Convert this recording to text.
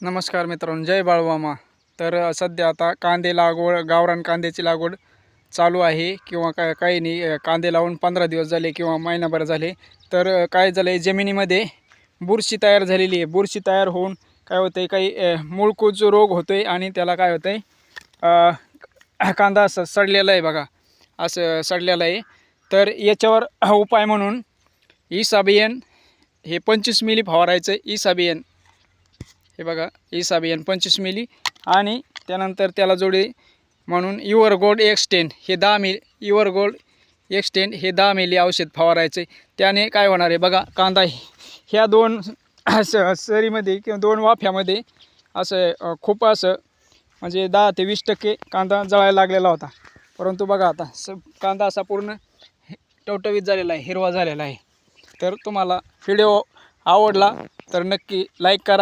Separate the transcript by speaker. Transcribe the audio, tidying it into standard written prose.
Speaker 1: नमस्कार मित्रांनो, जय बाळूमामा. तर सध्या आता कांदे लागवड, गावरान कांद्याची लागवड चालू आहे किंवा काही नाही. कांदे लावून 15 दिवस झाले किंवा महिनाभर झाले. तर काय झालं आहे, जमिनीमध्ये बुरशी तयार झालेली आहे. बुरशी तयार होऊन काय होतं आहे, काही मूळकूज रोग होतो आहे आणि त्याला काय होतं आहे, कांदा असं सडलेला आहे बघा, असं सडलेलं आहे. तर याच्यावर उपाय म्हणून इसाबियन हे 25 मिली फवारायचं. इसाबियन हे बघा, इसाबियन 25 मिली आणि त्यानंतर त्याला जोडी म्हणून युवर गोल्ड एक्सटेंड हे 10 मिली, युवर गोल्ड एक्सटेंड हे 10 मिली औषध फवारायचे. त्याने काय होणार आहे बघा, कांदा ह्या दोन सरीमध्ये किंवा दोन वाफ्यामध्ये असं खूप असं म्हणजे 10 ते 20% कांदा जळायला लागलेला होता. परंतु बघा आता कांदा असा पूर्ण टवटवीत झालेला आहे, हिरवा झालेला आहे. तर तुम्हाला व्हिडिओ आवडला तर नक्की लाईक करा.